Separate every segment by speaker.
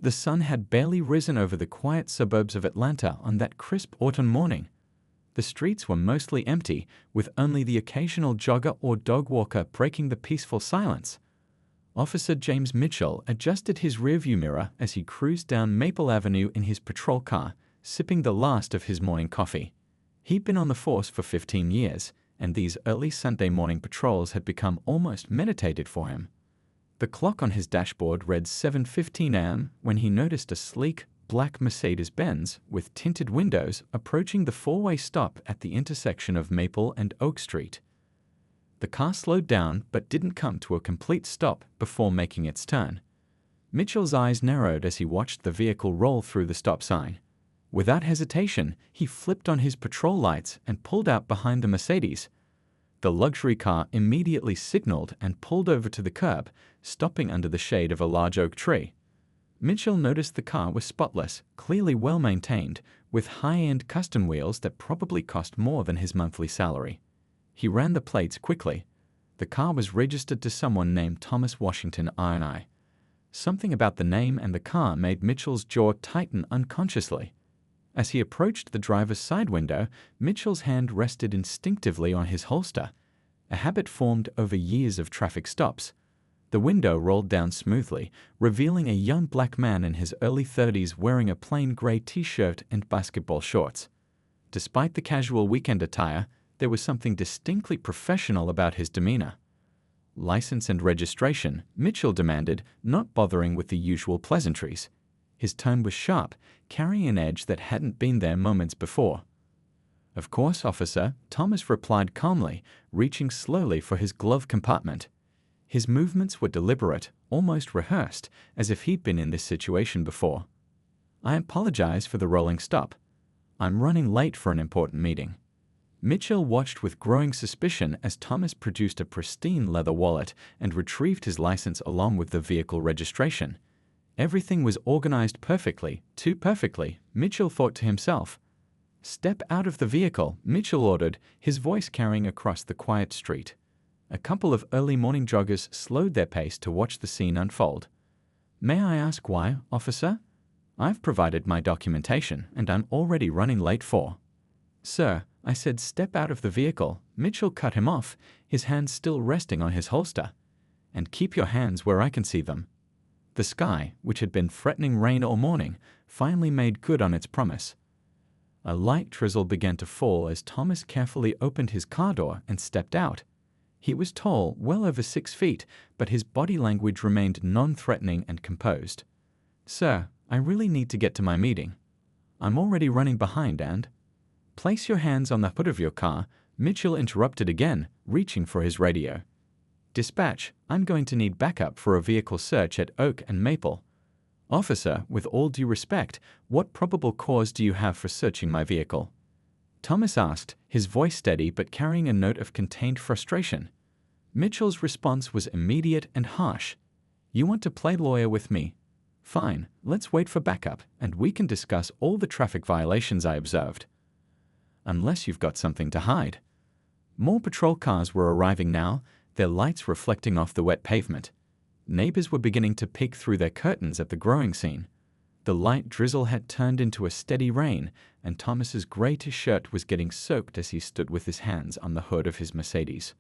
Speaker 1: The sun had barely risen over the quiet suburbs of Atlanta on that crisp autumn morning. The streets were mostly empty, with only the occasional jogger or dog walker breaking the peaceful silence. Officer James Mitchell adjusted his rearview mirror as he cruised down Maple Avenue in his patrol car, sipping the last of his morning coffee. He'd been on the force for 15 years, and these early Sunday morning patrols had become almost meditated for him. The clock on his dashboard read 7:15 a.m. when he noticed a sleek, black Mercedes-Benz with tinted windows approaching the four-way stop at the intersection of Maple and Oak Street. The car slowed down but didn't come to a complete stop before making its turn. Mitchell's eyes narrowed as he watched the vehicle roll through the stop sign. Without hesitation, he flipped on his patrol lights and pulled out behind the Mercedes. The luxury car immediately signaled and pulled over to the curb, stopping under the shade of a large oak tree. Mitchell noticed the car was spotless, clearly well-maintained, with high-end custom wheels that probably cost more than his monthly salary. He ran the plates quickly. The car was registered to someone named Thomas Washington I. Something about the name and the car made Mitchell's jaw tighten unconsciously. As he approached the driver's side window, Mitchell's hand rested instinctively on his holster, a habit formed over years of traffic stops. The window rolled down smoothly, revealing a young black man in his early 30s wearing a plain gray t-shirt and basketball shorts. Despite the casual weekend attire, there was something distinctly professional about his demeanor. "License and registration," Mitchell demanded, not bothering with the usual pleasantries. His tone was sharp, carrying an edge that hadn't been there moments before. "Of course, officer," Thomas replied calmly, reaching slowly for his glove compartment. His movements were deliberate, almost rehearsed, as if he'd been in this situation before. "I apologize for the rolling stop. I'm running late for an important meeting." Mitchell watched with growing suspicion as Thomas produced a pristine leather wallet and retrieved his license along with the vehicle registration. Everything was organized perfectly, too perfectly, Mitchell thought to himself. "Step out of the vehicle," Mitchell ordered, his voice carrying across the quiet street. A couple of early morning joggers slowed their pace to watch the scene unfold. "May I ask why, officer?" "I've provided my documentation, and I'm already running late for." "Sir, I said step out of the vehicle," Mitchell cut him off, his hands still resting on his holster. "And keep your hands where I can see them." The sky, which had been threatening rain all morning, finally made good on its promise. A light drizzle began to fall as Thomas carefully opened his car door and stepped out. He was tall, well over 6 feet, but his body language remained non-threatening and composed. "Sir, I really need to get to my meeting. I'm already running behind and—" "Place your hands on the hood of your car," Mitchell interrupted again, reaching for his radio. "Dispatch, I'm going to need backup for a vehicle search at Oak and Maple." "Officer, with all due respect, what probable cause do you have for searching my vehicle?" Thomas asked, his voice steady but carrying a note of contained frustration. Mitchell's response was immediate and harsh. "You want to play lawyer with me? Fine, let's wait for backup, and we can discuss all the traffic violations I observed." "Unless you've got something to hide." More patrol cars were arriving now, their lights reflecting off the wet pavement. Neighbors were beginning to peek through their curtains at the growing scene. The light drizzle had turned into a steady rain, and Thomas's gray t-shirt was getting soaked as he stood with his hands on the hood of his Mercedes.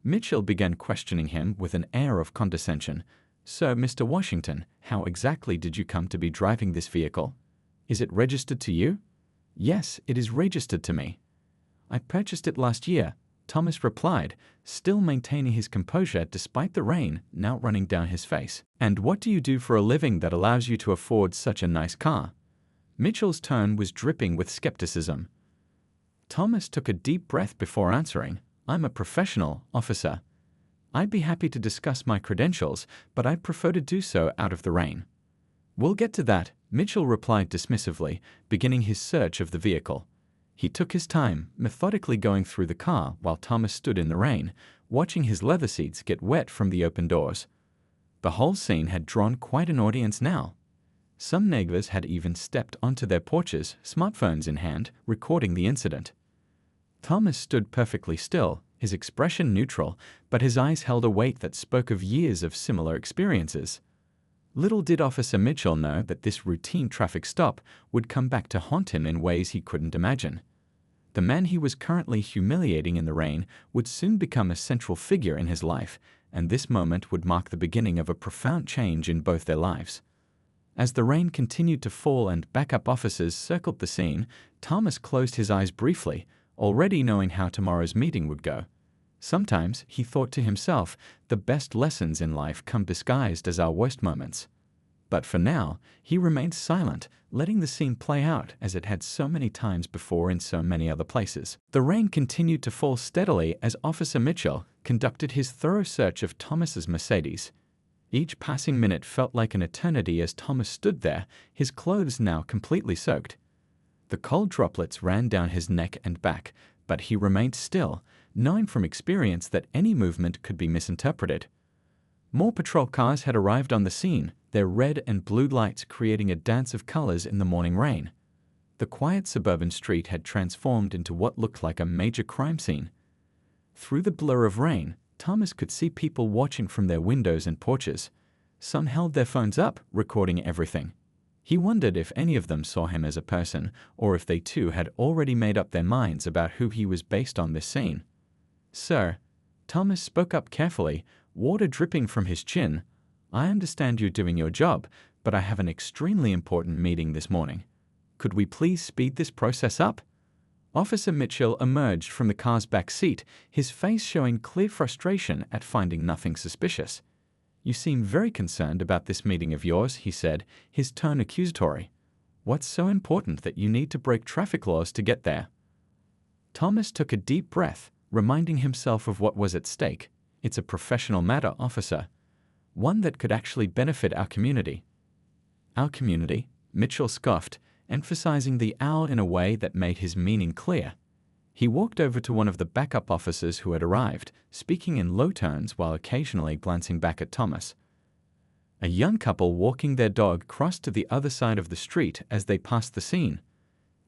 Speaker 1: Mitchell began questioning him with an air of condescension. "So, Mr. Washington, how exactly did you come to be driving this vehicle? Is it registered to you?" "Yes, it is registered to me." "I purchased it last year," Thomas replied, still maintaining his composure despite the rain now running down his face. "And what do you do for a living that allows you to afford such a nice car?" Mitchell's tone was dripping with skepticism. Thomas took a deep breath before answering. "I'm a professional, officer. I'd be happy to discuss my credentials, but I'd prefer to do so out of the rain." "We'll get to that," Mitchell replied dismissively, beginning his search of the vehicle. He took his time, methodically going through the car while Thomas stood in the rain, watching his leather seats get wet from the open doors. The whole scene had drawn quite an audience now. Some neighbors had even stepped onto their porches, smartphones in hand, recording the incident. Thomas stood perfectly still, his expression neutral, but his eyes held a weight that spoke of years of similar experiences. Little did Officer Mitchell know that this routine traffic stop would come back to haunt him in ways he couldn't imagine. The man he was currently humiliating in the rain would soon become a central figure in his life, and this moment would mark the beginning of a profound change in both their lives. As the rain continued to fall and backup officers circled the scene, Thomas closed his eyes briefly, already knowing how tomorrow's meeting would go. Sometimes, he thought to himself, the best lessons in life come disguised as our worst moments. But for now, he remained silent, letting the scene play out as it had so many times before in so many other places. The rain continued to fall steadily as Officer Mitchell conducted his thorough search of Thomas's Mercedes. Each passing minute felt like an eternity as Thomas stood there, his clothes now completely soaked. The cold droplets ran down his neck and back, but he remained still, knowing from experience that any movement could be misinterpreted. More patrol cars had arrived on the scene, their red and blue lights creating a dance of colors in the morning rain. The quiet suburban street had transformed into what looked like a major crime scene. Through the blur of rain, Thomas could see people watching from their windows and porches. Some held their phones up, recording everything. He wondered if any of them saw him as a person, or if they too had already made up their minds about who he was based on this scene. "Sir," Thomas spoke up carefully, water dripping from his chin, "I understand you're doing your job, but I have an extremely important meeting this morning. Could we please speed this process up?" Officer Mitchell emerged from the car's back seat, his face showing clear frustration at finding nothing suspicious. "You seem very concerned about this meeting of yours," he said, his tone accusatory. "What's so important that you need to break traffic laws to get there?" Thomas took a deep breath, reminding himself of what was at stake. "It's a professional matter, officer. One that could actually benefit our community." "Our community?" Mitchell scoffed, emphasizing the "our" in a way that made his meaning clear. He walked over to one of the backup officers who had arrived, speaking in low tones while occasionally glancing back at Thomas. A young couple walking their dog crossed to the other side of the street as they passed the scene.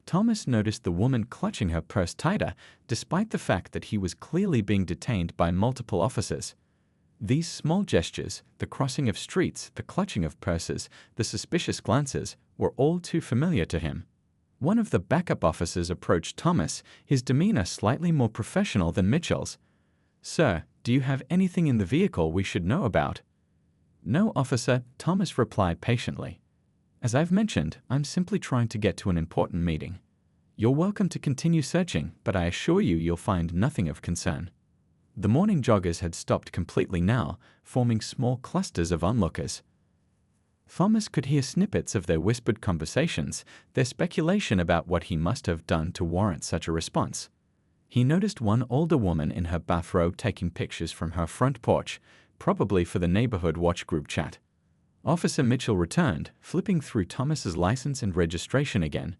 Speaker 1: Thomas noticed the woman clutching her purse tighter, despite the fact that he was clearly being detained by multiple officers. These small gestures, the crossing of streets, the clutching of purses, the suspicious glances, were all too familiar to him. One of the backup officers approached Thomas, his demeanor slightly more professional than Mitchell's. "Sir, do you have anything in the vehicle we should know about?" "No, officer," Thomas replied patiently. "As I've mentioned, I'm simply trying to get to an important meeting. You're welcome to continue searching, but I assure you you'll find nothing of concern." The morning joggers had stopped completely now, forming small clusters of onlookers. Thomas could hear snippets of their whispered conversations, their speculation about what he must have done to warrant such a response. He noticed one older woman in her bathrobe taking pictures from her front porch, probably for the neighborhood watch group chat. Officer Mitchell returned, flipping through Thomas's license and registration again.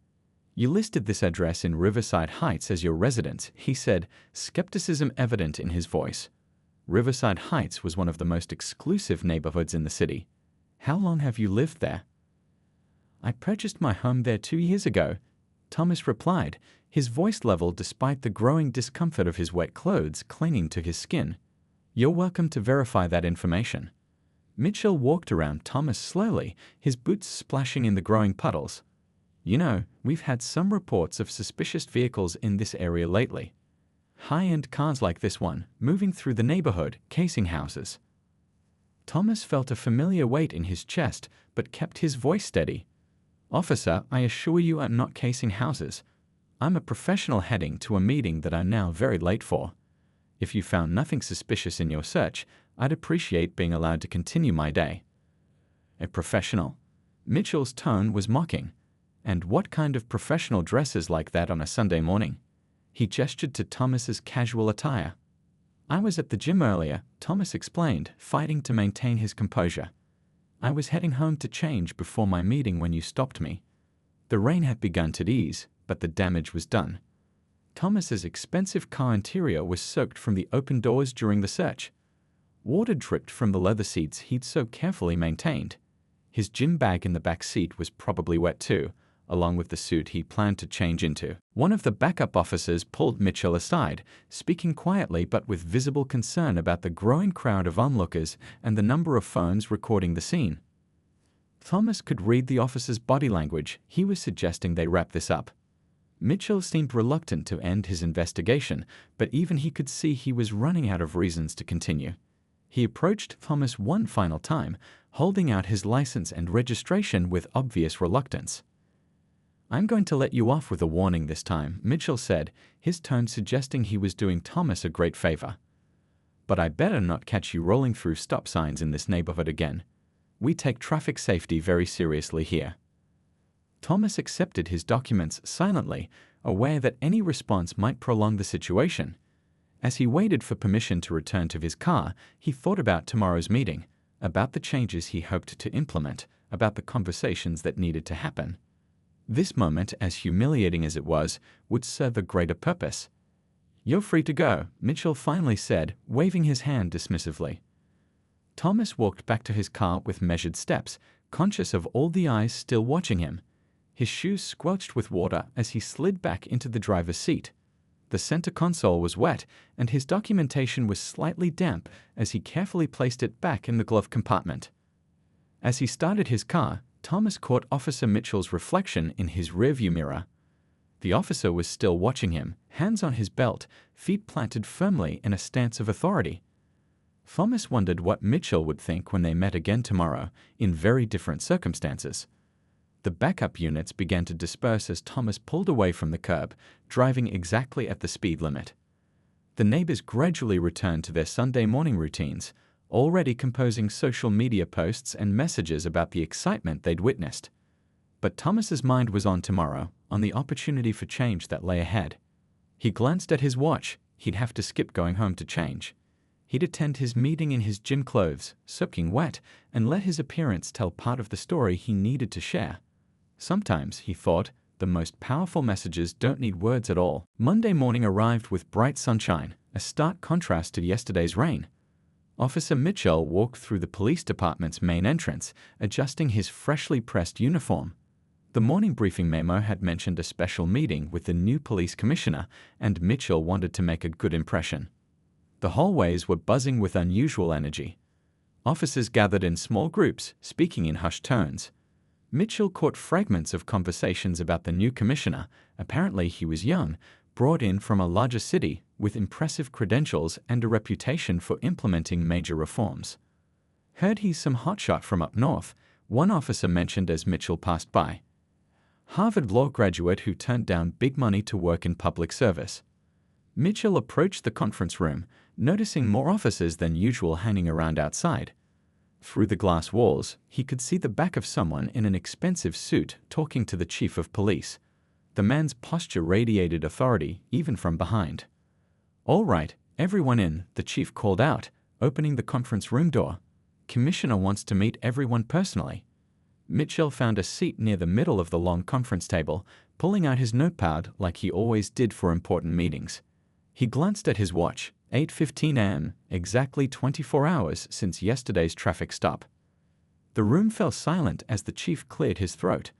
Speaker 1: "You listed this address in Riverside Heights as your residence," he said, skepticism evident in his voice. Riverside Heights was one of the most exclusive neighborhoods in the city. "How long have you lived there?" "I purchased my home there 2 years ago," Thomas replied, his voice level despite the growing discomfort of his wet clothes clinging to his skin. "You're welcome to verify that information." Mitchell walked around Thomas slowly, his boots splashing in the growing puddles. "You know, we've had some reports of suspicious vehicles in this area lately. High-end cars like this one, moving through the neighborhood, casing houses." Thomas felt a familiar weight in his chest, but kept his voice steady. "Officer, I assure you I'm not casing houses. I'm a professional heading to a meeting that I'm now very late for. If you found nothing suspicious in your search, I'd appreciate being allowed to continue my day." "A professional?" Mitchell's tone was mocking. "And what kind of professional dresses like that on a Sunday morning?" He gestured to Thomas's casual attire. "I was at the gym earlier," Thomas explained, fighting to maintain his composure. "I was heading home to change before my meeting when you stopped me." The rain had begun to ease, but the damage was done. Thomas's expensive car interior was soaked from the open doors during the search. Water dripped from the leather seats he'd so carefully maintained. His gym bag in the back seat was probably wet too, along with the suit he planned to change into. One of the backup officers pulled Mitchell aside, speaking quietly but with visible concern about the growing crowd of onlookers and the number of phones recording the scene. Thomas could read the officer's body language. He was suggesting they wrap this up. Mitchell seemed reluctant to end his investigation, but even he could see he was running out of reasons to continue. He approached Thomas one final time, holding out his license and registration with obvious reluctance. "I'm going to let you off with a warning this time," Mitchell said, his tone suggesting he was doing Thomas a great favor. "But I better not catch you rolling through stop signs in this neighborhood again. We take traffic safety very seriously here." Thomas accepted his documents silently, aware that any response might prolong the situation. As he waited for permission to return to his car, he thought about tomorrow's meeting, about the changes he hoped to implement, about the conversations that needed to happen. This moment, as humiliating as it was, would serve a greater purpose. "You're free to go," Mitchell finally said, waving his hand dismissively. Thomas walked back to his car with measured steps, conscious of all the eyes still watching him. His shoes squelched with water as he slid back into the driver's seat. The center console was wet, and his documentation was slightly damp as he carefully placed it back in the glove compartment. As he started his car, Thomas caught Officer Mitchell's reflection in his rearview mirror. The officer was still watching him, hands on his belt, feet planted firmly in a stance of authority. Thomas wondered what Mitchell would think when they met again tomorrow, in very different circumstances. The backup units began to disperse as Thomas pulled away from the curb, driving exactly at the speed limit. The neighbors gradually returned to their Sunday morning routines, already composing social media posts and messages about the excitement they'd witnessed. But Thomas's mind was on tomorrow, on the opportunity for change that lay ahead. He glanced at his watch. He'd have to skip going home to change. He'd attend his meeting in his gym clothes, soaking wet, and let his appearance tell part of the story he needed to share. Sometimes, he thought, the most powerful messages don't need words at all. Monday morning arrived with bright sunshine, a stark contrast to yesterday's rain. Officer Mitchell walked through the police department's main entrance, adjusting his freshly pressed uniform. The morning briefing memo had mentioned a special meeting with the new police commissioner, and Mitchell wanted to make a good impression. The hallways were buzzing with unusual energy. Officers gathered in small groups, speaking in hushed tones. Mitchell caught fragments of conversations about the new commissioner. Apparently he was young, brought in from a larger city, with impressive credentials and a reputation for implementing major reforms. "Heard he's some hotshot from up north," one officer mentioned as Mitchell passed by. Harvard law graduate who turned down big money to work in public service. Mitchell approached the conference room, noticing more officers than usual hanging around outside. Through the glass walls, he could see the back of someone in an expensive suit talking to the chief of police. The man's posture radiated authority, even from behind. "All right, everyone in," the chief called out, opening the conference room door. "Commissioner wants to meet everyone personally." Mitchell found a seat near the middle of the long conference table, pulling out his notepad like he always did for important meetings. He glanced at his watch. 8:15 a.m., exactly 24 hours since yesterday's traffic stop. The room fell silent as the chief cleared his throat.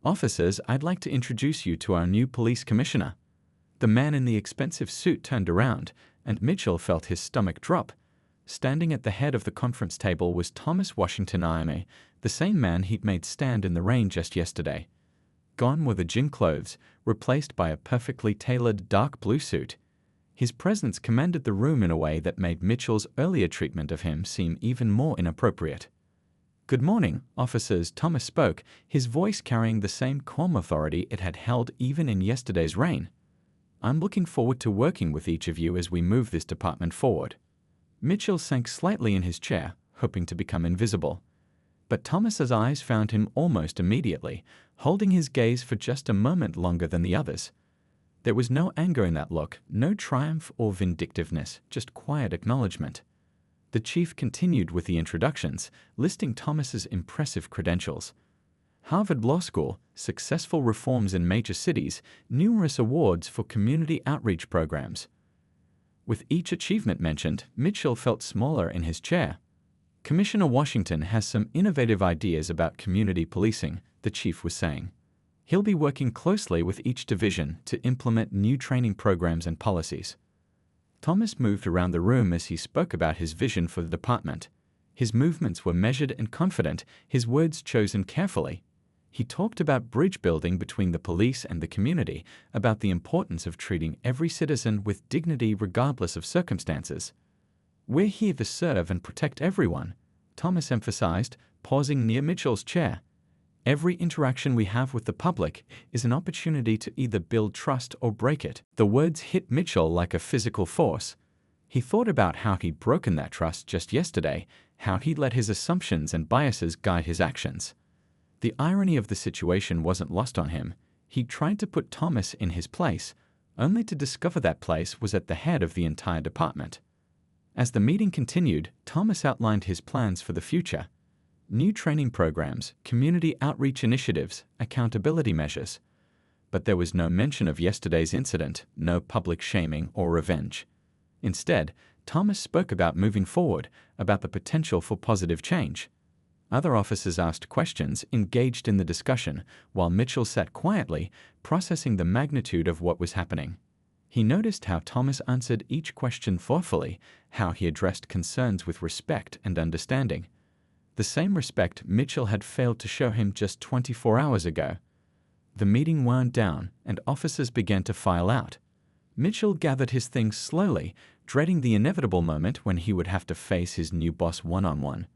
Speaker 1: "Officers, I'd like to introduce you to our new police commissioner." The man in the expensive suit turned around, and Mitchell felt his stomach drop. Standing at the head of the conference table was Thomas Washington IMA, the same man he'd made stand in the rain just yesterday. Gone were the gym clothes, replaced by a perfectly tailored dark blue suit. His presence commanded the room in a way that made Mitchell's earlier treatment of him seem even more inappropriate. "Good morning, officers," Thomas spoke, his voice carrying the same calm authority it had held even in yesterday's rain. "I'm looking forward to working with each of you as we move this department forward." Mitchell sank slightly in his chair, hoping to become invisible. But Thomas's eyes found him almost immediately, holding his gaze for just a moment longer than the others. There was no anger in that look, no triumph or vindictiveness, just quiet acknowledgement. The chief continued with the introductions, listing Thomas's impressive credentials. Harvard Law School, successful reforms in major cities, numerous awards for community outreach programs. With each achievement mentioned, Mitchell felt smaller in his chair. "Commissioner Washington has some innovative ideas about community policing," the chief was saying. "He'll be working closely with each division to implement new training programs and policies." Thomas moved around the room as he spoke about his vision for the department. His movements were measured and confident, his words chosen carefully. He talked about bridge building between the police and the community, about the importance of treating every citizen with dignity regardless of circumstances. "We're here to serve and protect everyone," Thomas emphasized, pausing near Mitchell's chair. "Every interaction we have with the public is an opportunity to either build trust or break it." The words hit Mitchell like a physical force. He thought about how he'd broken that trust just yesterday, how he'd let his assumptions and biases guide his actions. The irony of the situation wasn't lost on him. He tried to put Thomas in his place, only to discover that place was at the head of the entire department. As the meeting continued, Thomas outlined his plans for the future. New training programs, community outreach initiatives, accountability measures. But there was no mention of yesterday's incident, no public shaming or revenge. Instead, Thomas spoke about moving forward, about the potential for positive change. Other officers asked questions, engaged in the discussion, while Mitchell sat quietly, processing the magnitude of what was happening. He noticed how Thomas answered each question thoughtfully, how he addressed concerns with respect and understanding. The same respect Mitchell had failed to show him just 24 hours ago. The meeting wound down, and officers began to file out. Mitchell gathered his things slowly, dreading the inevitable moment when he would have to face his new boss one-on-one.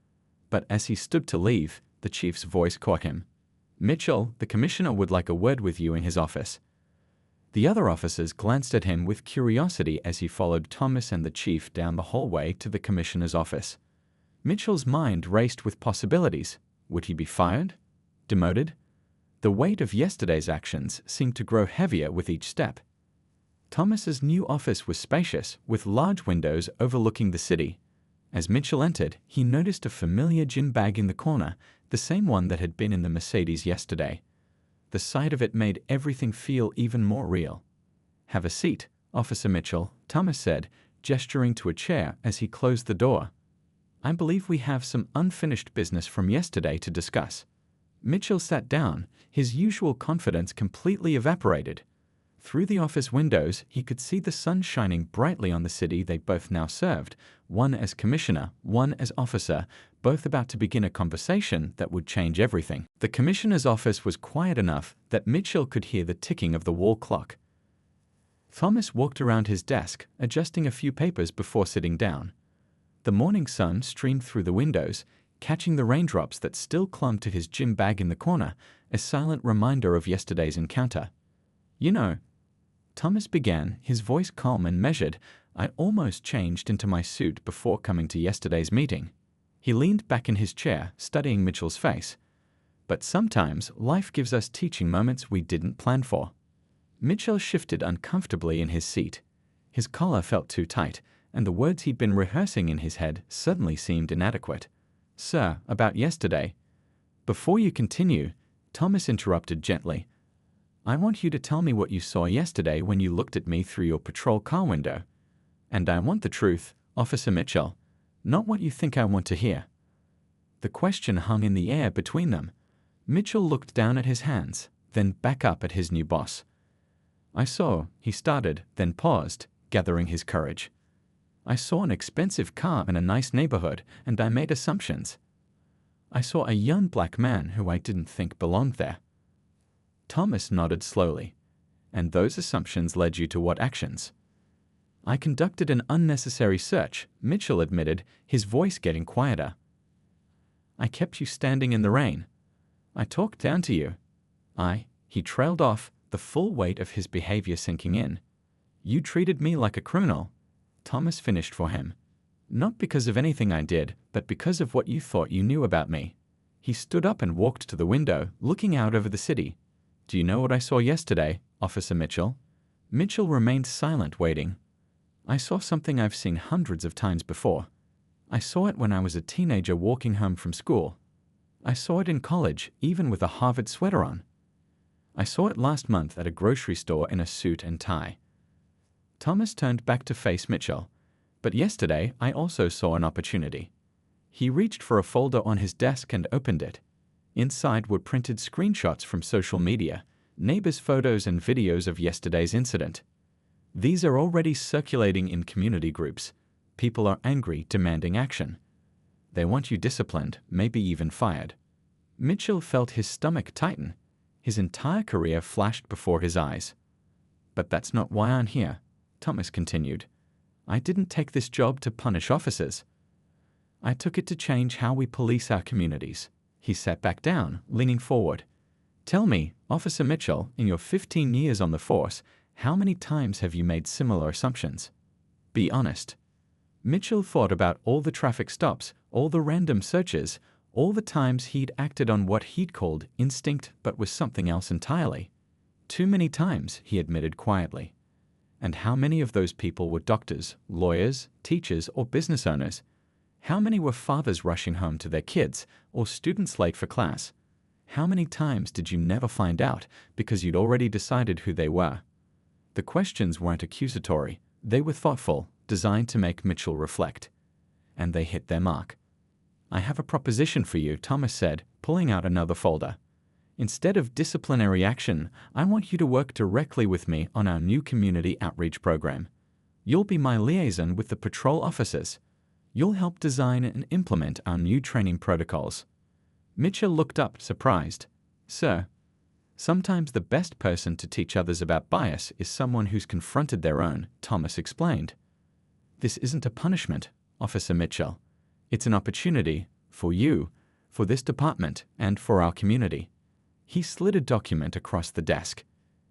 Speaker 1: But as he stood to leave, the chief's voice caught him. "Mitchell, the commissioner would like a word with you in his office." The other officers glanced at him with curiosity as he followed Thomas and the chief down the hallway to the commissioner's office. Mitchell's mind raced with possibilities. Would he be fired? Demoted? The weight of yesterday's actions seemed to grow heavier with each step. Thomas's new office was spacious, with large windows overlooking the city. As Mitchell entered, he noticed a familiar gym bag in the corner, the same one that had been in the Mercedes yesterday. The sight of it made everything feel even more real. "Have a seat, Officer Mitchell," Thomas said, gesturing to a chair as he closed the door. "I believe we have some unfinished business from yesterday to discuss." Mitchell sat down, his usual confidence completely evaporated. Through the office windows, he could see the sun shining brightly on the city they both now served, one as commissioner, one as officer, both about to begin a conversation that would change everything. The commissioner's office was quiet enough that Mitchell could hear the ticking of the wall clock. Thomas walked around his desk, adjusting a few papers before sitting down. The morning sun streamed through the windows, catching the raindrops that still clung to his gym bag in the corner, a silent reminder of yesterday's encounter. "You know," Thomas began, his voice calm and measured, "I almost changed into my suit before coming to yesterday's meeting." He leaned back in his chair, studying Mitchell's face. "But sometimes life gives us teaching moments we didn't plan for." Mitchell shifted uncomfortably in his seat. His collar felt too tight, and the words he'd been rehearsing in his head suddenly seemed inadequate. "Sir, about yesterday." "Before you continue," Thomas interrupted gently, "I want you to tell me what you saw yesterday when you looked at me through your patrol car window. And I want the truth, Officer Mitchell, not what you think I want to hear." The question hung in the air between them. Mitchell looked down at his hands, then back up at his new boss. "I saw," he started, then paused, gathering his courage. "I saw an expensive car in a nice neighborhood, and I made assumptions. I saw a young black man who I didn't think belonged there." Thomas nodded slowly. "And those assumptions led you to what actions?" "I conducted an unnecessary search," Mitchell admitted, his voice getting quieter. "I kept you standing in the rain. I talked down to you. He trailed off, the full weight of his behavior sinking in. "You treated me like a criminal," Thomas finished for him. "Not because of anything I did, but because of what you thought you knew about me." He stood up and walked to the window, looking out over the city. "Do you know what I saw yesterday, Officer Mitchell?" Mitchell remained silent, waiting. "I saw something I've seen hundreds of times before. I saw it when I was a teenager walking home from school. I saw it in college, even with a Harvard sweater on. I saw it last month at a grocery store in a suit and tie." Thomas turned back to face Mitchell. "But yesterday I also saw an opportunity." He reached for a folder on his desk and opened it. Inside were printed screenshots from social media, neighbors' photos and videos of yesterday's incident. "These are already circulating in community groups. People are angry, demanding action." They want you disciplined, maybe even fired. Mitchell felt his stomach tighten. His entire career flashed before his eyes. But that's not why I'm here, Thomas continued. I didn't take this job to punish officers. I took it to change how we police our communities. He sat back down, leaning forward. Tell me, Officer Mitchell, in your 15 years on the force, how many times have you made similar assumptions? Be honest. Mitchell thought about all the traffic stops, all the random searches, all the times he'd acted on what he'd called instinct but was something else entirely. Too many times, he admitted quietly. And how many of those people were doctors, lawyers, teachers, or business owners? How many were fathers rushing home to their kids, or students late for class? How many times did you never find out because you'd already decided who they were? The questions weren't accusatory. They were thoughtful, designed to make Mitchell reflect. And they hit their mark. I have a proposition for you, Thomas said, pulling out another folder. Instead of disciplinary action, I want you to work directly with me on our new community outreach program. You'll be my liaison with the patrol officers. You'll help design and implement our new training protocols. Mitchell looked up, surprised. Sir, sometimes the best person to teach others about bias is someone who's confronted their own, Thomas explained. This isn't a punishment, Officer Mitchell. It's an opportunity for you, for this department, and for our community. He slid a document across the desk.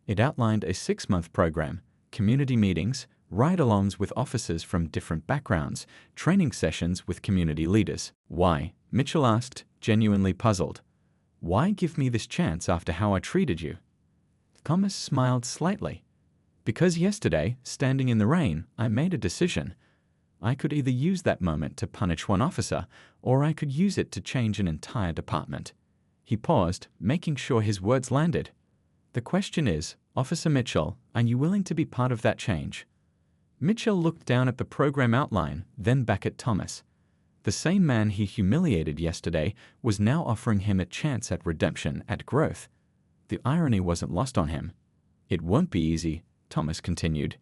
Speaker 1: It outlined a 6-month program, community meetings, ride-alongs with officers from different backgrounds, training sessions with community leaders. Why? Mitchell asked, genuinely puzzled. Why give me this chance after how I treated you? Thomas smiled slightly. Because yesterday, standing in the rain, I made a decision. I could either use that moment to punish one officer, or I could use it to change an entire department. He paused, making sure his words landed. The question is, Officer Mitchell, are you willing to be part of that change? Mitchell looked down at the program outline, then back at Thomas. The same man he humiliated yesterday was now offering him a chance at redemption, at growth. The irony wasn't lost on him. It won't be easy, Thomas continued.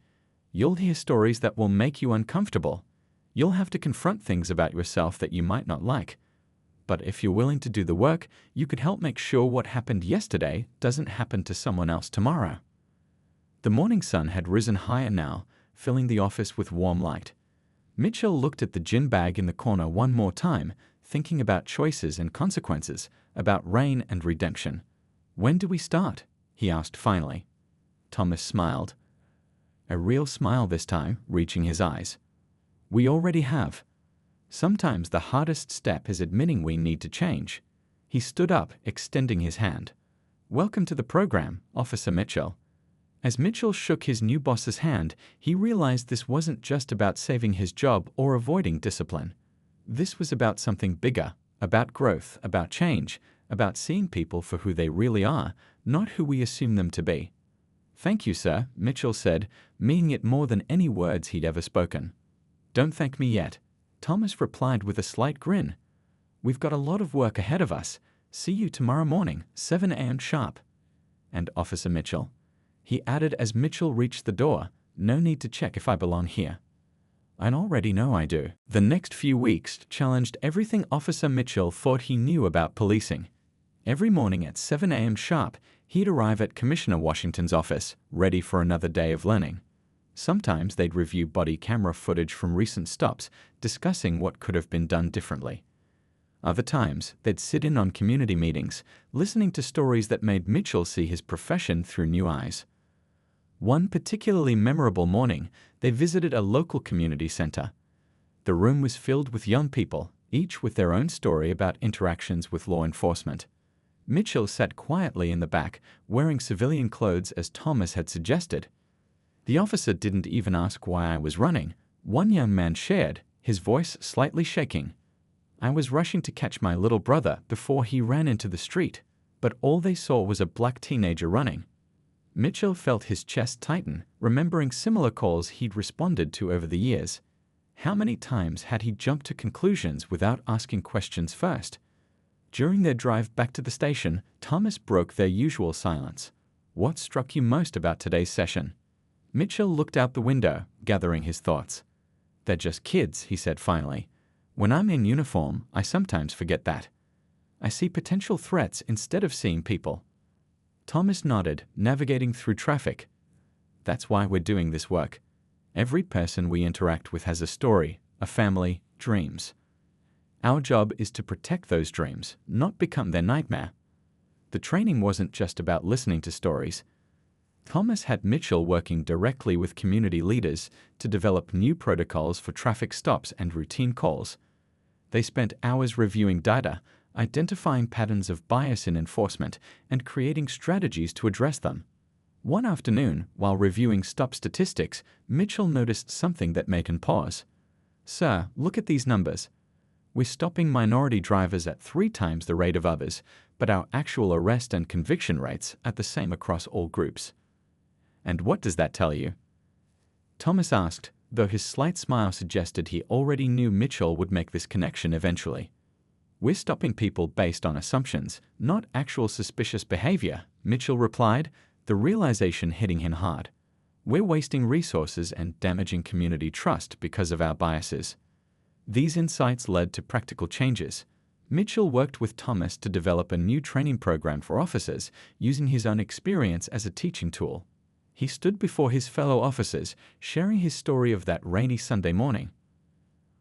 Speaker 1: You'll hear stories that will make you uncomfortable. You'll have to confront things about yourself that you might not like. But if you're willing to do the work, you could help make sure what happened yesterday doesn't happen to someone else tomorrow. The morning sun had risen higher now, filling the office with warm light. Mitchell looked at the gin bag in the corner one more time, thinking about choices and consequences, about rain and redemption. When do we start? He asked finally. Thomas smiled. A real smile this time, reaching his eyes. We already have. Sometimes the hardest step is admitting we need to change. He stood up, extending his hand. Welcome to the program, Officer Mitchell. As Mitchell shook his new boss's hand, he realized this wasn't just about saving his job or avoiding discipline. This was about something bigger, about growth, about change, about seeing people for who they really are, not who we assume them to be. Thank you, sir, Mitchell said, meaning it more than any words he'd ever spoken. Don't thank me yet, Thomas replied with a slight grin. We've got a lot of work ahead of us. See you tomorrow morning, 7 a.m. sharp. And Officer Mitchell, he added as Mitchell reached the door, no need to check if I belong here. I already know I do. The next few weeks challenged everything Officer Mitchell thought he knew about policing. Every morning at 7 a.m. sharp, he'd arrive at Commissioner Washington's office, ready for another day of learning. Sometimes they'd review body camera footage from recent stops, discussing what could have been done differently. Other times, they'd sit in on community meetings, listening to stories that made Mitchell see his profession through new eyes. One particularly memorable morning, they visited a local community center. The room was filled with young people, each with their own story about interactions with law enforcement. Mitchell sat quietly in the back, wearing civilian clothes as Thomas had suggested. The officer didn't even ask why I was running. One young man shared, his voice slightly shaking. I was rushing to catch my little brother before he ran into the street, but all they saw was a black teenager running. Mitchell felt his chest tighten, remembering similar calls he'd responded to over the years. How many times had he jumped to conclusions without asking questions first? During their drive back to the station, Thomas broke their usual silence. What struck you most about today's session? Mitchell looked out the window, gathering his thoughts. They're just kids, he said finally. When I'm in uniform, I sometimes forget that. I see potential threats instead of seeing people. Thomas nodded, navigating through traffic. That's why we're doing this work. Every person we interact with has a story, a family, dreams. Our job is to protect those dreams, not become their nightmare. The training wasn't just about listening to stories. Thomas had Mitchell working directly with community leaders to develop new protocols for traffic stops and routine calls. They spent hours reviewing data, identifying patterns of bias in enforcement, and creating strategies to address them. One afternoon, while reviewing stop statistics, Mitchell noticed something that made him pause. "Sir, look at these numbers. We're stopping minority drivers at 3 times the rate of others, but our actual arrest and conviction rates are the same across all groups." "And what does that tell you?" Thomas asked, though his slight smile suggested he already knew Mitchell would make this connection eventually. "We're stopping people based on assumptions, not actual suspicious behavior," Mitchell replied, the realization hitting him hard. "We're wasting resources and damaging community trust because of our biases." These insights led to practical changes. Mitchell worked with Thomas to develop a new training program for officers, using his own experience as a teaching tool. He stood before his fellow officers, sharing his story of that rainy Sunday morning.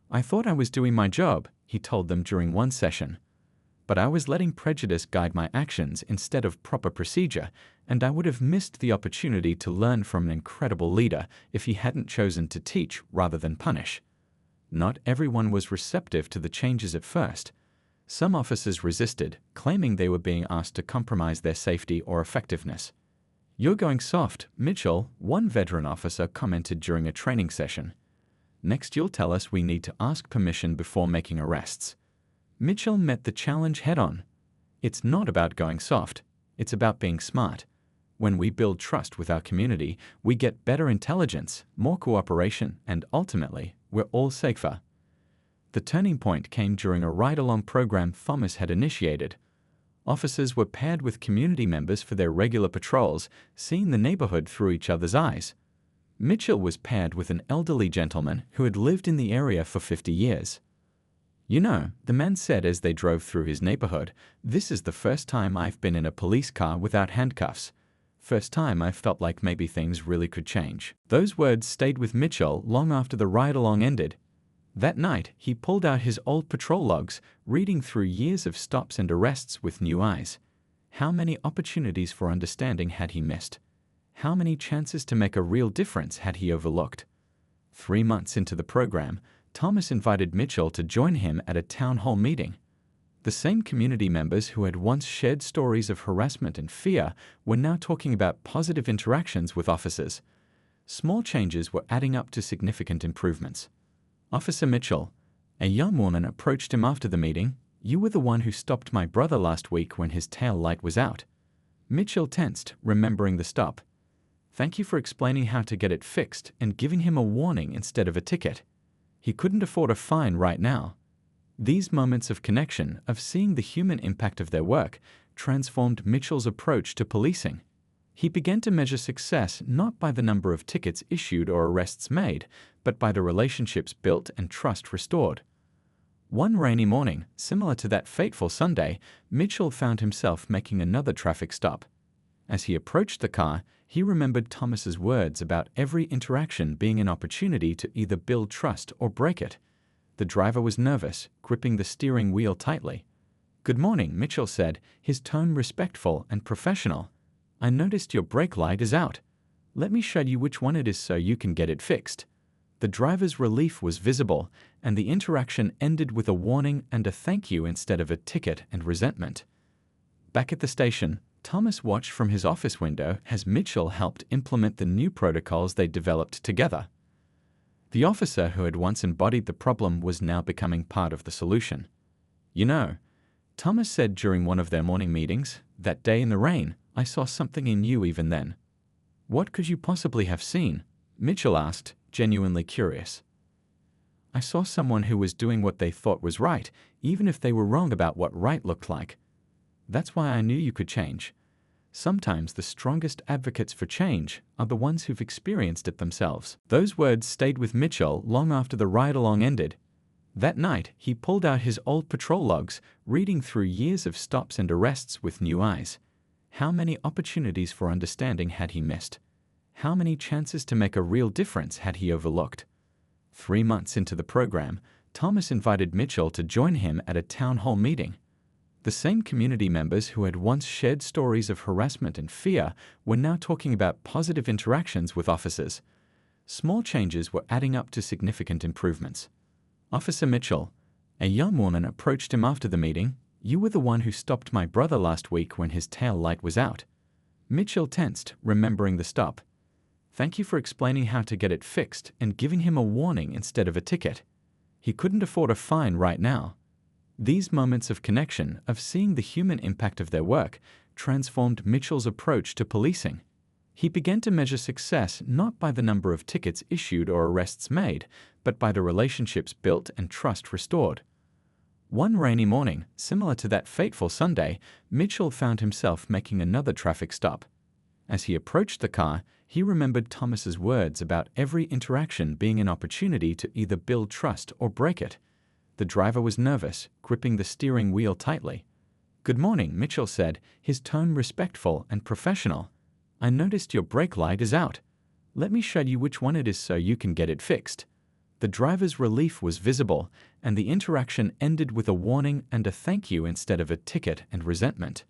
Speaker 1: "I thought I was doing my job," he told them during one session. "But I was letting prejudice guide my actions instead of proper procedure, and I would have missed the opportunity to learn from an incredible leader if he hadn't chosen to teach rather than punish." Not everyone was receptive to the changes at first. Some officers resisted, claiming they were being asked to compromise their safety or effectiveness. "You're going soft, Mitchell," one veteran officer commented during a training session. "Next you'll tell us we need to ask permission before making arrests." Mitchell met the challenge head-on. "It's not about going soft. It's about being smart. When we build trust with our community, we get better intelligence, more cooperation, and ultimately, we're all safer." The turning point came during a ride-along program Thomas had initiated. Officers were paired with community members for their regular patrols, seeing the neighborhood through each other's eyes. Mitchell was paired with an elderly gentleman who had lived in the area for 50 years. "You know," the man said as they drove through his neighborhood, "this is the first time I've been in a police car without handcuffs. First time I felt like maybe things really could change." Those words stayed with Mitchell long after the ride-along ended. That night, he pulled out his old patrol logs, reading through years of stops and arrests with new eyes. How many opportunities for understanding had he missed? How many chances to make a real difference had he overlooked? 3 months into the program, Thomas invited Mitchell to join him at a town hall meeting. The same community members who had once shared stories of harassment and fear were now talking about positive interactions with officers. Small changes were adding up to significant improvements. "Officer Mitchell," a young woman approached him after the meeting, "you were the one who stopped my brother last week when his tail light was out." Mitchell tensed, remembering the stop. "Thank you for explaining how to get it fixed and giving him a warning instead of a ticket. He couldn't afford a fine right now." These moments of connection, of seeing the human impact of their work, transformed Mitchell's approach to policing. He began to measure success not by the number of tickets issued or arrests made, but by the relationships built and trust restored. One rainy morning, similar to that fateful Sunday, Mitchell found himself making another traffic stop. As he approached the car, he remembered Thomas's words about every interaction being an opportunity to either build trust or break it. The driver was nervous, gripping the steering wheel tightly. "Good morning," Mitchell said, his tone respectful and professional. "I noticed your brake light is out. Let me show you which one it is so you can get it fixed." The driver's relief was visible, and the interaction ended with a warning and a thank you instead of a ticket and resentment. Back at the station, Thomas watched from his office window as Mitchell helped implement the new protocols they developed together. The officer who had once embodied the problem was now becoming part of the solution. "You know," Thomas said during one of their morning meetings, "that day in the rain, I saw something in you even then." "What could you possibly have seen?" Mitchell asked, genuinely curious. "I saw someone who was doing what they thought was right, even if they were wrong about what right looked like. That's why I knew you could change. Sometimes the strongest advocates for change are the ones who've experienced it themselves." Those words stayed with Mitchell long after the ride-along ended. That night, he pulled out his old patrol logs, reading through years of stops and arrests with new eyes. How many opportunities for understanding had he missed? How many chances to make a real difference had he overlooked? 3 months into the program, Thomas invited Mitchell to join him at a town hall meeting. The same community members who had once shared stories of harassment and fear were now talking about positive interactions with officers. Small changes were adding up to significant improvements. Officer Mitchell, a young woman, approached him after the meeting. "You were the one who stopped my brother last week when his tail light was out." Mitchell tensed, remembering the stop. "Thank you for explaining how to get it fixed and giving him a warning instead of a ticket. He couldn't afford a fine right now." These moments of connection, of seeing the human impact of their work, transformed Mitchell's approach to policing. He began to measure success not by the number of tickets issued or arrests made, but by the relationships built and trust restored. One rainy morning, similar to that fateful Sunday, Mitchell found himself making another traffic stop. As he approached the car, he remembered Thomas's words about every interaction being an opportunity to either build trust or break it. The driver was nervous, gripping the steering wheel tightly. "Good morning," Mitchell said, his tone respectful and professional. "I noticed your brake light is out. Let me show you which one it is so you can get it fixed." The driver's relief was visible, and the interaction ended with a warning and a thank you instead of a ticket and resentment.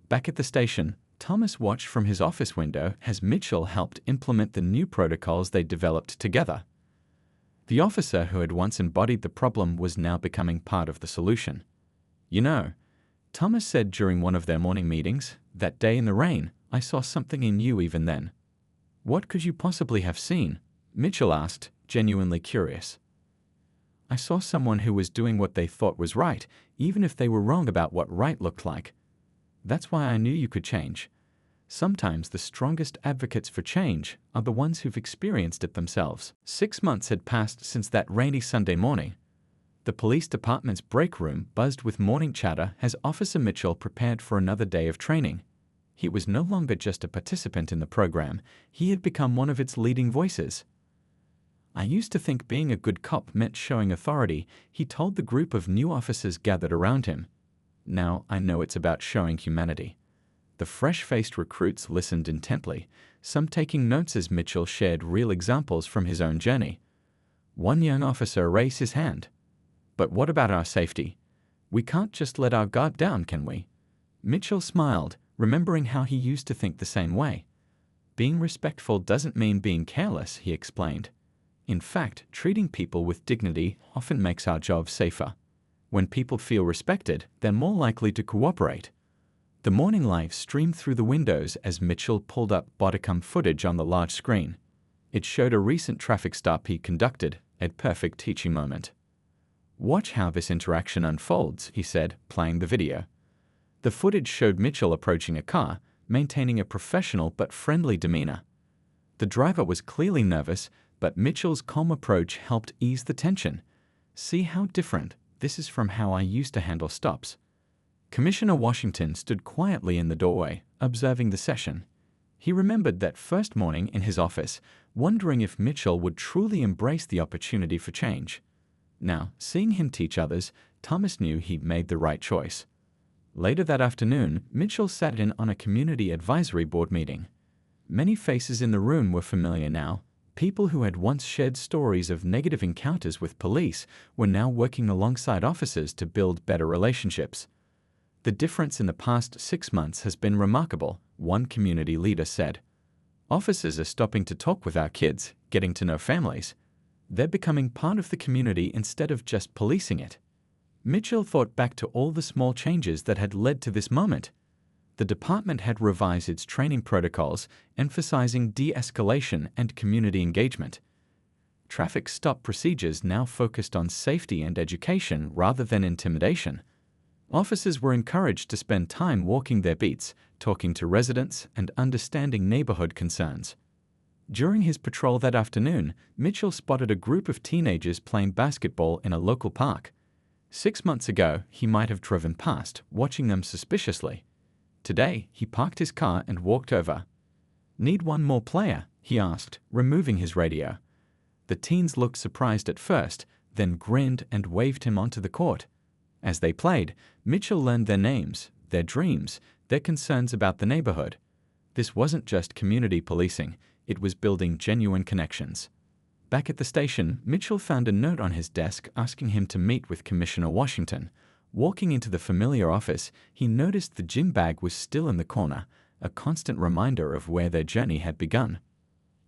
Speaker 1: Back at the station, Thomas watched from his office window as Mitchell helped implement the new protocols they developed together. The officer who had once embodied the problem was now becoming part of the solution. "You know," Thomas said during one of their morning meetings, "that day in the rain, I saw something in you even then." "What could you possibly have seen?" Mitchell asked, genuinely curious. "I saw someone who was doing what they thought was right, even if they were wrong about what right looked like. That's why I knew you could change. Sometimes the strongest advocates for change are the ones who've experienced it themselves." 6 months had passed since that rainy Sunday morning. The police department's break room buzzed with morning chatter as Officer Mitchell prepared for another day of training. He was no longer just a participant in the program, he had become one of its leading voices. "I used to think being a good cop meant showing authority," he told the group of new officers gathered around him. "Now I know it's about showing humanity." The fresh-faced recruits listened intently, some taking notes as Mitchell shared real examples from his own journey. One young officer raised his hand. "But what about our safety? We can't just let our guard down, can we?" Mitchell smiled, remembering how he used to think the same way. "Being respectful doesn't mean being careless," he explained. "In fact, treating people with dignity often makes our job safer. When people feel respected, they're more likely to cooperate." The morning light streamed through the windows as Mitchell pulled up bodycam footage on the large screen. It showed a recent traffic stop he conducted, a perfect teaching moment. "Watch how this interaction unfolds," he said, playing the video. The footage showed Mitchell approaching a car, maintaining a professional but friendly demeanor. The driver was clearly nervous, but Mitchell's calm approach helped ease the tension. "See how different this is from how I used to handle stops." Commissioner Washington stood quietly in the doorway, observing the session. He remembered that first morning in his office, wondering if Mitchell would truly embrace the opportunity for change. Now, seeing him teach others, Thomas knew he'd made the right choice. Later that afternoon, Mitchell sat in on a community advisory board meeting. Many faces in the room were familiar now. People who had once shared stories of negative encounters with police were now working alongside officers to build better relationships. "The difference in the past 6 months has been remarkable," one community leader said. "Officers are stopping to talk with our kids, getting to know families. They're becoming part of the community instead of just policing it." Mitchell thought back to all the small changes that had led to this moment. The department had revised its training protocols, emphasizing de-escalation and community engagement. Traffic stop procedures now focused on safety and education rather than intimidation. Officers were encouraged to spend time walking their beats, talking to residents, and understanding neighborhood concerns. During his patrol that afternoon, Mitchell spotted a group of teenagers playing basketball in a local park. 6 months ago, he might have driven past, watching them suspiciously. Today, he parked his car and walked over. "Need one more player?" he asked, removing his radio. The teens looked surprised at first, then grinned and waved him onto the court. As they played, Mitchell learned their names, their dreams, their concerns about the neighborhood. This wasn't just community policing, it was building genuine connections. Back at the station, Mitchell found a note on his desk asking him to meet with Commissioner Washington. Walking into the familiar office, he noticed the gym bag was still in the corner, a constant reminder of where their journey had begun.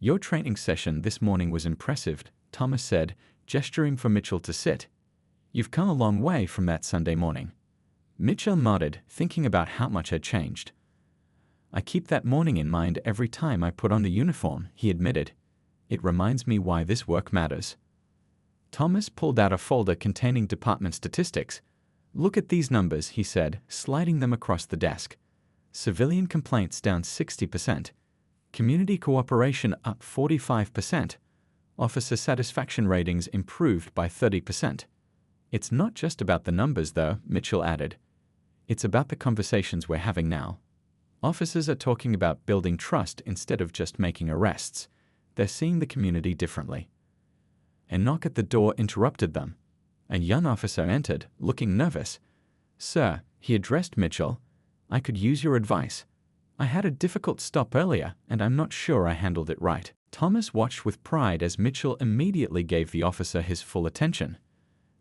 Speaker 1: "Your training session this morning was impressive," Thomas said, gesturing for Mitchell to sit. "You've come a long way from that Sunday morning." Mitchell nodded, thinking about how much had changed. "I keep that morning in mind every time I put on the uniform," he admitted. "It reminds me why this work matters." Thomas pulled out a folder containing department statistics. "Look at these numbers," he said, sliding them across the desk. "Civilian complaints down 60%. Community cooperation up 45%. Officer satisfaction ratings improved by 30%. It's not just about the numbers, though," Mitchell added. "It's about the conversations we're having now. Officers are talking about building trust instead of just making arrests. They're seeing the community differently." A knock at the door interrupted them. A young officer entered, looking nervous. "Sir," he addressed Mitchell, "I could use your advice. I had a difficult stop earlier, and I'm not sure I handled it right." Thomas watched with pride as Mitchell immediately gave the officer his full attention.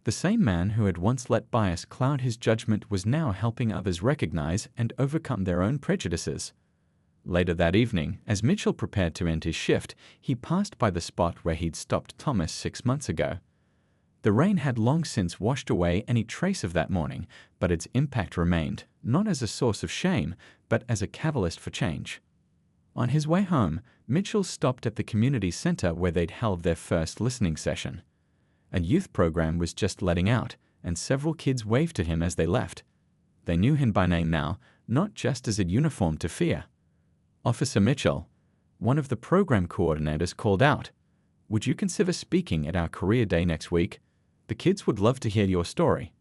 Speaker 1: The same man who had once let bias cloud his judgment was now helping others recognize and overcome their own prejudices. Later that evening, as Mitchell prepared to end his shift, he passed by the spot where he'd stopped Thomas 6 months ago. The rain had long since washed away any trace of that morning, but its impact remained, not as a source of shame, but as a catalyst for change. On his way home, Mitchell stopped at the community center where they'd held their first listening session. A youth program was just letting out, and several kids waved to him as they left. They knew him by name now, not just as a uniform to fear. "Officer Mitchell," one of the program coordinators called out, "would you consider speaking at our career day next week? The kids would love to hear your story."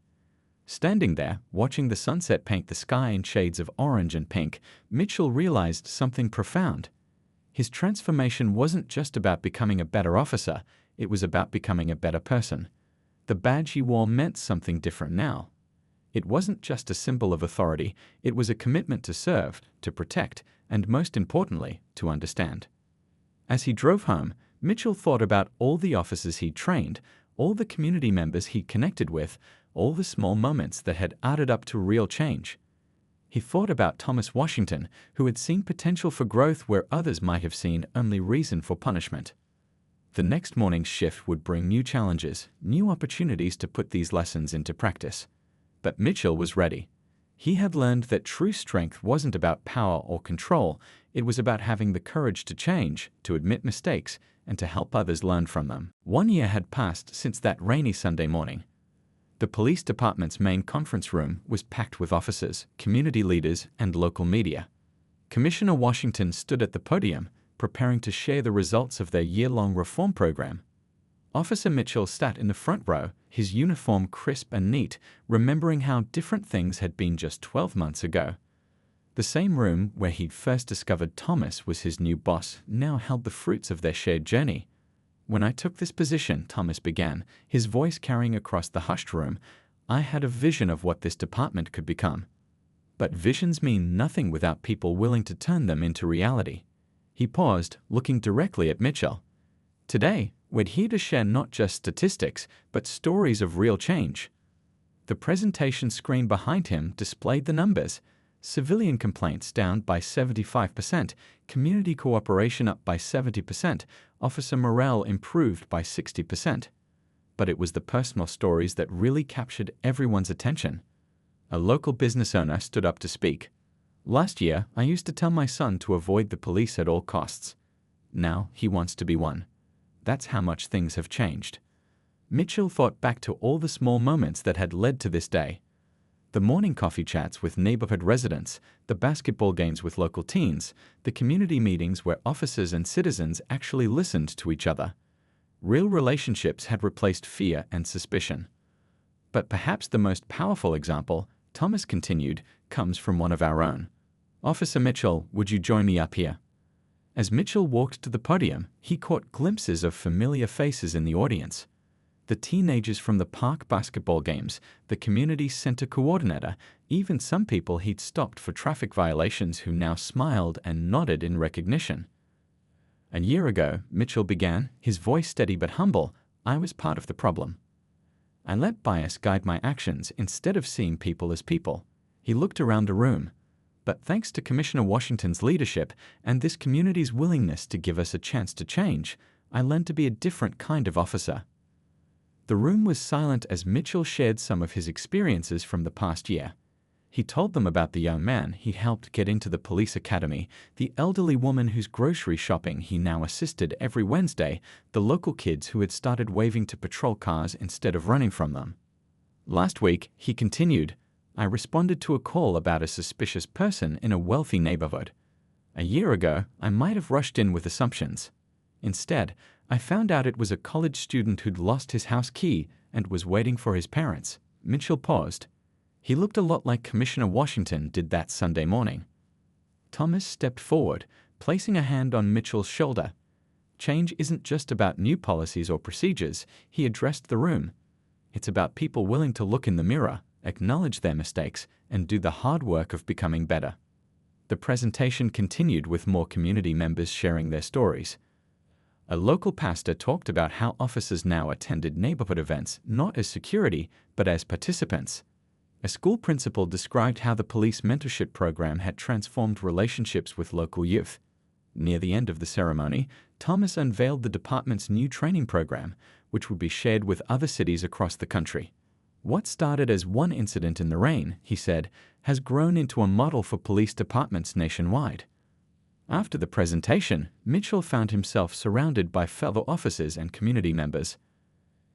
Speaker 1: Standing there, watching the sunset paint the sky in shades of orange and pink, Mitchell realized something profound. His transformation wasn't just about becoming a better officer, it was about becoming a better person. The badge he wore meant something different now. It wasn't just a symbol of authority, it was a commitment to serve, to protect, and most importantly, to understand. As he drove home, Mitchell thought about all the officers he'd trained, all the community members he'd connected with, all the small moments that had added up to real change. He thought about Thomas Washington, who had seen potential for growth where others might have seen only reason for punishment. The next morning's shift would bring new challenges, new opportunities to put these lessons into practice. But Mitchell was ready. He had learned that true strength wasn't about power or control, it was about having the courage to change, to admit mistakes, and to help others learn from them. 1 year had passed since that rainy Sunday morning. The police department's main conference room was packed with officers, community leaders, and local media. Commissioner Washington stood at the podium, preparing to share the results of their year-long reform program. Officer Mitchell sat in the front row, his uniform crisp and neat, remembering how different things had been just 12 months ago. The same room where he'd first discovered Thomas was his new boss now held the fruits of their shared journey. "When I took this position," Thomas began, his voice carrying across the hushed room, "I had a vision of what this department could become. But visions mean nothing without people willing to turn them into reality." He paused, looking directly at Mitchell. "Today, we're here to share not just statistics, but stories of real change." The presentation screen behind him displayed the numbers. Civilian complaints down by 75%, community cooperation up by 70%, officer morale improved by 60%. But it was the personal stories that really captured everyone's attention. A local business owner stood up to speak. "Last year, I used to tell my son to avoid the police at all costs. Now he wants to be one. That's how much things have changed." Mitchell thought back to all the small moments that had led to this day. The morning coffee chats with neighborhood residents, the basketball games with local teens, the community meetings where officers and citizens actually listened to each other. Real relationships had replaced fear and suspicion. But perhaps the most powerful example, Thomas continued, comes from one of our own. "Officer Mitchell, would you join me up here?" As Mitchell walked to the podium, he caught glimpses of familiar faces in the audience. The teenagers from the park basketball games, the community center coordinator, even some people he'd stopped for traffic violations who now smiled and nodded in recognition. A year ago, Mitchell began, his voice steady but humble. I was part of the problem. I let bias guide my actions instead of seeing people as people. He looked around the room. But thanks to Commissioner Washington's leadership and this community's willingness to give us a chance to change, I learned to be a different kind of officer. The room was silent as Mitchell shared some of his experiences from the past year. He told them about the young man he helped get into the police academy, the elderly woman whose grocery shopping he now assisted every Wednesday, the local kids who had started waving to patrol cars instead of running from them. Last week, he continued, I responded to a call about a suspicious person in a wealthy neighborhood. A year ago, I might have rushed in with assumptions. Instead, I found out it was a college student who'd lost his house key and was waiting for his parents. Mitchell paused. He looked a lot like Commissioner Washington did that Sunday morning. Thomas stepped forward, placing a hand on Mitchell's shoulder. Change isn't just about new policies or procedures, he addressed the room. It's about people willing to look in the mirror, acknowledge their mistakes, and do the hard work of becoming better. The presentation continued with more community members sharing their stories. A local pastor talked about how officers now attended neighborhood events not as security, but as participants. A school principal described how the police mentorship program had transformed relationships with local youth. Near the end of the ceremony, Thomas unveiled the department's new training program, which would be shared with other cities across the country. What started as one incident in the rain, he said, has grown into a model for police departments nationwide. After the presentation, Mitchell found himself surrounded by fellow officers and community members.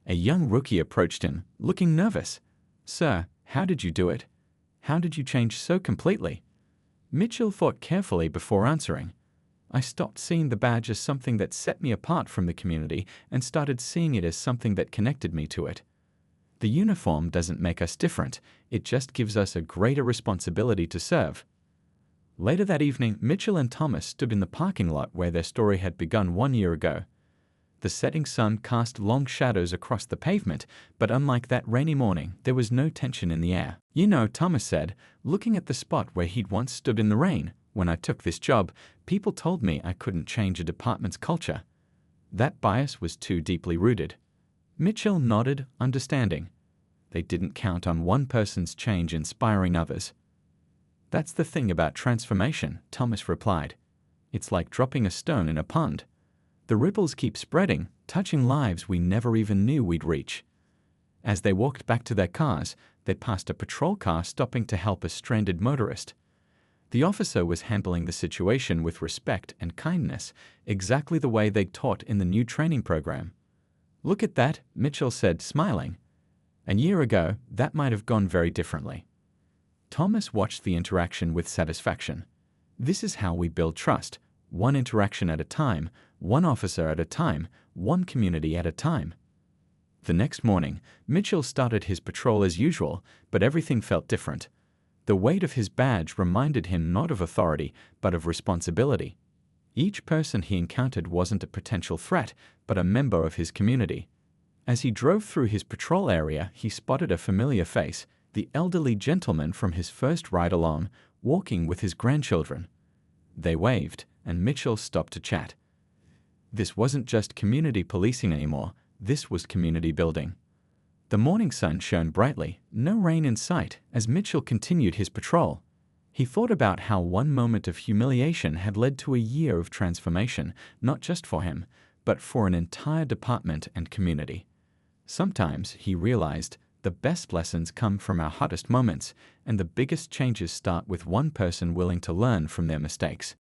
Speaker 1: A young rookie approached him, looking nervous. Sir, how did you do it? How did you change so completely? Mitchell thought carefully before answering. I stopped seeing the badge as something that set me apart from the community and started seeing it as something that connected me to it. The uniform doesn't make us different, it just gives us a greater responsibility to serve. Later that evening, Mitchell and Thomas stood in the parking lot where their story had begun 1 year ago. The setting sun cast long shadows across the pavement, but unlike that rainy morning, there was no tension in the air. You know, Thomas said, looking at the spot where he'd once stood in the rain, when I took this job, people told me I couldn't change a department's culture. That bias was too deeply rooted. Mitchell nodded, understanding. They didn't count on one person's change inspiring others. That's the thing about transformation, Thomas replied. It's like dropping a stone in a pond. The ripples keep spreading, touching lives we never even knew we'd reach. As they walked back to their cars, they passed a patrol car stopping to help a stranded motorist. The officer was handling the situation with respect and kindness, exactly the way they'd taught in the new training program. Look at that, Mitchell said, smiling. A year ago, that might have gone very differently. Thomas watched the interaction with satisfaction. This is how we build trust, one interaction at a time, one officer at a time, one community at a time. The next morning, Mitchell started his patrol as usual, but everything felt different. The weight of his badge reminded him not of authority, but of responsibility. Each person he encountered wasn't a potential threat, but a member of his community. As he drove through his patrol area, he spotted a familiar face, the elderly gentleman from his first ride along, walking with his grandchildren. They waved, and Mitchell stopped to chat. This wasn't just community policing anymore, this was community building. The morning sun shone brightly, no rain in sight, as Mitchell continued his patrol. He thought about how one moment of humiliation had led to a year of transformation, not just for him, but for an entire department and community. Sometimes, he realized, the best lessons come from our hottest moments, and the biggest changes start with one person willing to learn from their mistakes.